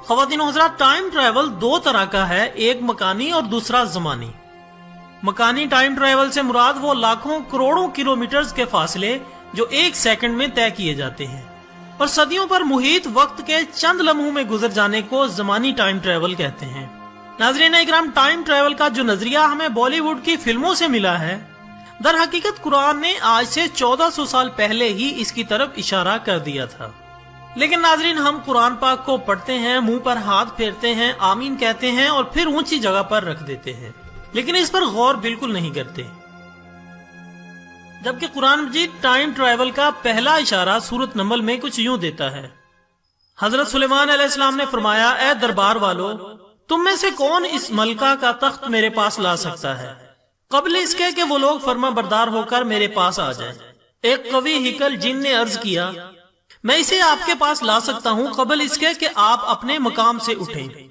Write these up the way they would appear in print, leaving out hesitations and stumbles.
ख़वातीन हज़रात, time travel दो तरह का है, एक मकानी और दूसरा ज़मानी। मकानी टाइम ट्रैवल से मुराद वो लाखों करोड़ों किलोमीटर्स के फासले जो एक सेकंड में तय किए जाते हैं और सदियों पर मुहित वक्त के चंद लम्हों में गुजर जाने को ज़मानी टाइम ट्रैवल कहते हैं। नाज़रीन इकराम, टाइम ट्रैवल का जो नजरिया हमें बॉलीवुड की फिल्मों से मिला है, दर हकीकत कुरान ने आज से 1400 साल पहले ही इसकी तरफ इशारा कर दिया था। लेकिन नाजरीन, हम कुरान पाक को पढ़ते हैं, मुंह पर हाथ फेरते हैं, आमीन कहते हैं और फिर ऊंची जगह पर रख देते हैं, लेकिन इस पर गौर बिल्कुल नहीं करते। जबकि कुरान मजीद टाइम ट्रैवल का पहला इशारा सूरत नमल में कुछ यूं देता है। हजरत सुलेमान अलैहिस्सलाम ने फरमाया, ए दरबार वालों, तुम में से कौन इस मलका का तख्त मेरे पास ला सकता है कबल इसके कि वो लोग फर्मा बरदार होकर मेरे पास आ जाएं। एक कवि हिकल जिन ने अर्ज किया, मैं इसे आपके पास ला सकता हूँ कबल इसके कि आप अपने मकाम से उठें।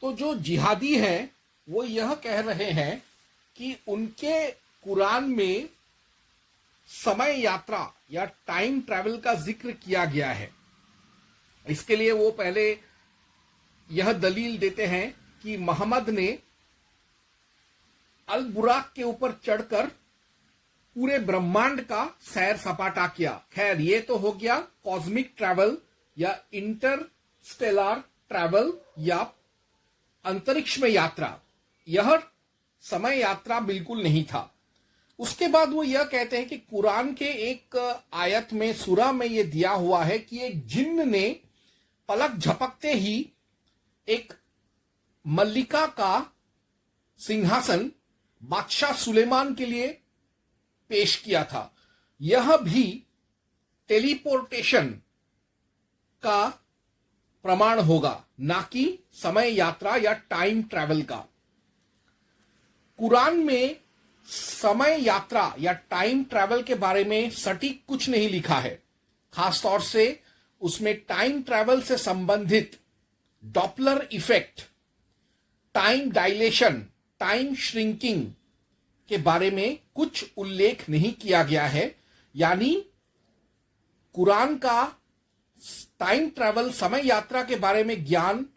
तो जो जिहादी हैं वो यह कह रहे हैं कि उनके कुरान में समय यात्रा या टाइम ट्रैवल का जिक्र किया गया है। इसके लिए वो पहले यह दलील देते हैं कि मोहम्मद ने अल बुराक के ऊपर चढ़कर पूरे ब्रह्मांड का सैर सपाटा किया। खैर, ये तो हो गया कॉस्मिक ट्रैवल या इंटरस्टेलर ट्रैवल या अंतरिक्ष में यात्रा। यह समय यात्रा बिल्कुल नहीं था। उसके बाद वो यह कहते हैं कि कुरान के एक आयत में, सूरा में यह दिया हुआ है कि एक जिन्न ने पलक झपकते ही एक मल्लिका का सिंहासन बादशाह सुलेमान के लिए पेश किया था। यह भी टेलीपोर्टेशन का प्रमाण होगा, ना कि समय यात्रा या टाइम ट्रैवल का। कुरान में समय यात्रा या टाइम ट्रैवल के बारे में सटीक कुछ नहीं लिखा है। खासतौर से उसमें टाइम ट्रैवल से संबंधित Doppler effect, time dilation, time shrinking के बारे में कुछ उल्लेख नहीं किया गया है। यानी कुरान का टाइम ट्रैवल, समय यात्रा के बारे में ज्ञान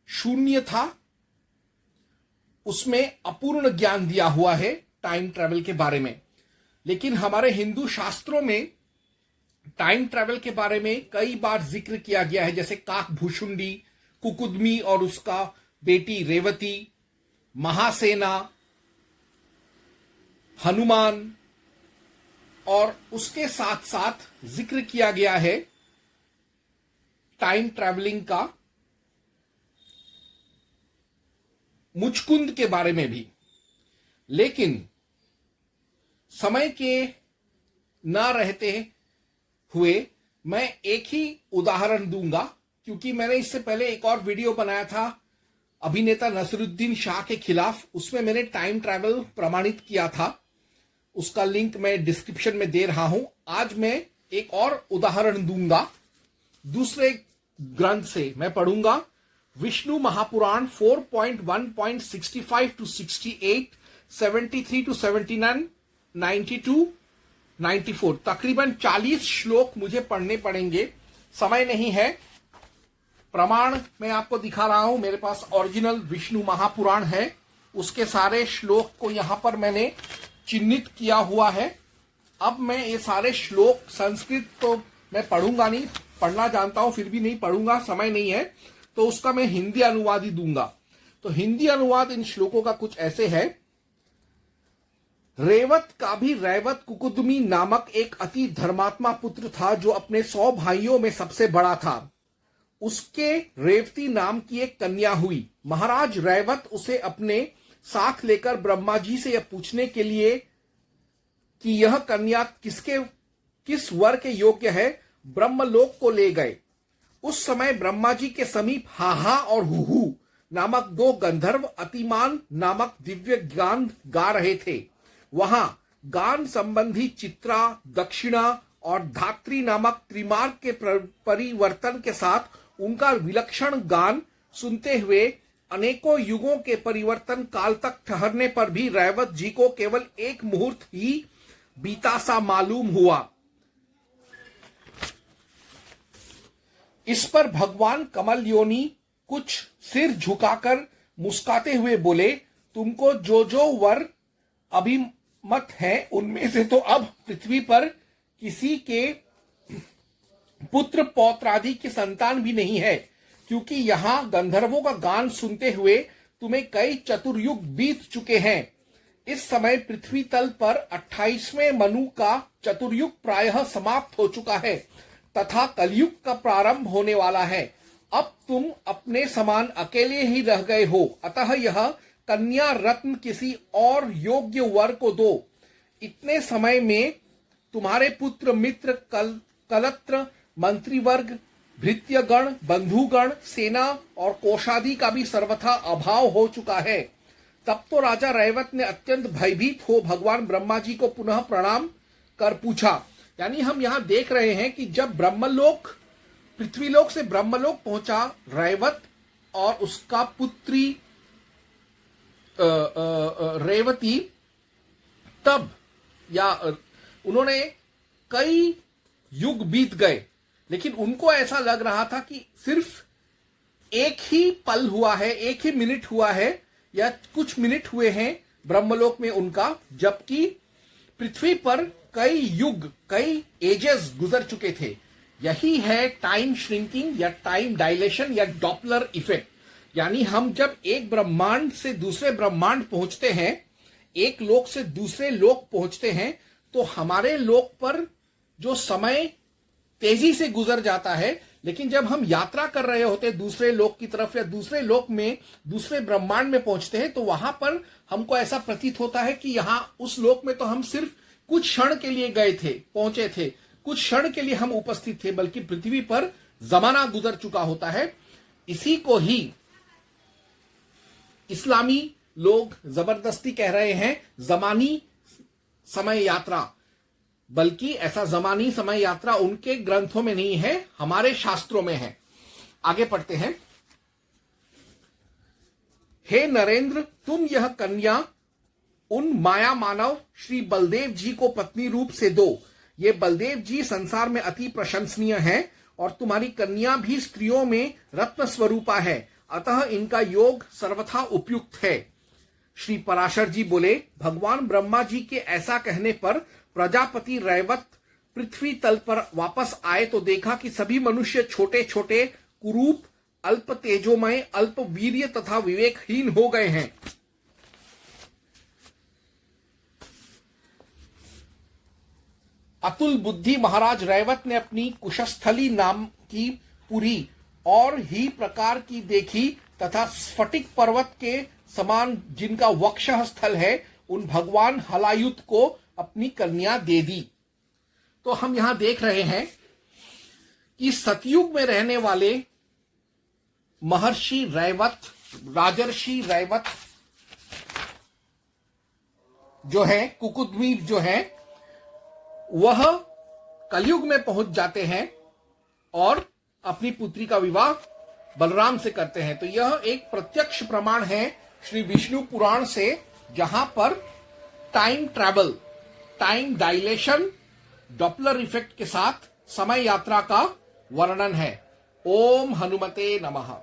शून्य था। उसमें अपूर्ण ज्ञान दिया हुआ है टाइम ट्रैवल के बारे में। लेकिन हमारे हिंदू शास्त्रों में टाइम ट्रैवल के बारे में कई बार जिक्र किया गया है, जैसे काकभूषुंडी, कुकुदमी और उसका बेटी रेवती, महासेना, हनुमान, और उसके साथ साथ जिक्र किया गया है टाइम ट्रैवलिंग का मुचकुंद के बारे में भी। लेकिन समय के ना रहते हुए मैं एक ही उदाहरण दूंगा, क्योंकि मैंने इससे पहले एक और वीडियो बनाया था अभिनेता नसरुद्दीन शाह के खिलाफ। उसमें मैंने टाइम ट्रैवल प्रमाणित किया था। उसका लिंक मैं डिस्क्रिप्शन में दे रहा हूं। आज मैं एक और उदाहरण दूंगा, दूसरे ग्रंथ से मैं पढ़ूंगा, विष्णु महापुराण 4.1.65 to 68, 73 to 79, 92, 94। तकरीबन 40 श्लोक मुझे पढ़ने पड़ेंगे। समय नहीं है। प्रमाण मैं आपको दिखा रहा हूं। मेरे पास ओरिजिनल विष्णु महापुराण है। उसके सारे श्लोक को यहां पर मैंने चिन्हित किया हुआ है। अब मैं ये सारे श्लोक, संस्कृत तो मैं पढ़ूंगा नहीं, पढ़ना जानता हूं फिर भी नहीं पढ़ूंगा, समय नहीं है, तो उसका मैं हिंदी अनुवाद ही दूंगा। तो हिंदी अनुवाद इन श्लोकों का कुछ ऐसे है। रेवत का भी रैवत कुकुदमी नामक एक अति धर्मात्मा पुत्र था जो अपने 100 भाइयों में सबसे बड़ा था। उसके रेवती नाम की एक कन्या हुई। महाराज रैवत उसे अपने साथ लेकर ब्रह्मा जी से यह पूछने के लिए कि यह कन्या किस वर के योग्य है, ब्रह्मलोक को ले गए। उस समय ब्रह्मा जी के समीप हाहा और हुहू नामक दो गंधर्व अतिमान नामक दिव्य गान गा रहे थे। वहां गान संबंधी चित्रा, दक्षिणा और धात्री नामक त्रिमार्ग के परिवर्तन के साथ उनका विलक्षण गान सुनते हुए अनेकों युगों के परिवर्तन काल तक ठहरने पर भी रैवत जी को केवल एक मुहूर्त ही बीता सा मालूम हुआ। इस पर भगवान कमल योनि कुछ सिर झुकाकर मुस्काते हुए बोले, तुमको जो जो वर अभिमत है उनमें से तो अब पृथ्वी पर किसी के पुत्र पौत्रादि की संतान भी नहीं है, क्योंकि यहां गंधर्वों का गान सुनते हुए तुम्हें कई चतुर्युग बीत चुके हैं। इस समय पृथ्वी तल पर 28वें मनु का चतुर्युग प्रायः समाप्त हो चुका है तथा कलयुग का प्रारंभ होने वाला है। अब तुम अपने समान अकेले ही रह गए हो, अतः यह कन्या रत्न किसी और योग्य वर को दो। इतने समय में तुम्हारे पुत्र मित्र कलत्र मंत्रीवर्ग, भृत्यगण, बंधुगण, सेना और कोषादि का भी सर्वथा अभाव हो चुका है। तब तो राजा रैवत ने अत्यंत भयभीत हो भगवान ब्रह्मा जी को पुनः प्रणाम कर पूछा। यानी हम यहां देख रहे हैं कि जब ब्रह्मलोक, पृथ्वीलोक से ब्रह्मलोक पहुंचा रैवत और उसका पुत्री रेवती, तब या उन्होंने कई युग बीत गए, लेकिन उनको ऐसा लग रहा था कि सिर्फ एक ही पल हुआ है, एक ही मिनट हुआ है या कुछ मिनट हुए हैं ब्रह्मलोक में उनका, जबकि पृथ्वी पर कई युग, कई एजेस गुजर चुके थे। यही है टाइम श्रिंकिंग या टाइम डायलेशन या डॉपलर इफेक्ट। यानी हम जब एक ब्रह्मांड से दूसरे ब्रह्मांड पहुंचते हैं, एक लोक से दूसरे लोक पहुंचते हैं, तो हमारे लोक पर जो समय तेजी से गुजर जाता है, लेकिन जब हम यात्रा कर रहे होते हैं दूसरे लोक की तरफ या दूसरे लोक में, दूसरे ब्रह्मांड में पहुंचते हैं, तो वहां पर हमको ऐसा प्रतीत होता है कि यहां उस लोक में तो हम सिर्फ कुछ क्षण के लिए गए थे, पहुंचे थे, कुछ क्षण के लिए हम उपस्थित थे, बल्कि पृथ्वी पर जमाना गुजर चुका होता है। इसी को ही इस्लामी लोग जबरदस्ती कह रहे हैं जमानी समय यात्रा, बल्कि ऐसा जमानी समय यात्रा उनके ग्रंथों में नहीं है, हमारे शास्त्रों में है। आगे पढ़ते हैं। हे नरेंद्र, तुम यह कन्या उन माया मानव श्री बलदेव जी को पत्नी रूप से दो। ये बलदेव जी संसार में अति प्रशंसनीय हैं और तुम्हारी कन्या भी स्त्रियों में रत्न स्वरूपा है, अतः इनका योग सर्वथा उपयुक्त है। श्री पराशर जी बोले, भगवान ब्रह्मा जी के ऐसा कहने पर प्रजापति रैवत पृथ्वी तल पर वापस आए तो देखा कि सभी मनुष्य छोटे छोटे, कुरूप, अल्प तेजोमय, अल्प वीर्य तथा विवेकहीन हो गए हैं। अतुल बुद्धि महाराज रैवत ने अपनी कुशस्थली नाम की पुरी और ही प्रकार की देखी तथा स्फटिक पर्वत के समान जिनका वक्षः स्थल है, उन भगवान हलायुत को अपनी कन्या दे दी। तो हम यहां देख रहे हैं कि सतयुग में रहने वाले महर्षि रैवत, राजर्षि रैवत जो है, कुकुद्वीप जो है, वह कलयुग में पहुंच जाते हैं और अपनी पुत्री का विवाह बलराम से करते हैं। तो यह एक प्रत्यक्ष प्रमाण है श्री विष्णु पुराण से, जहां पर time travel, time dilation, Doppler effect के साथ समय यात्रा का वर्णन है। ओम हनुमते नमः।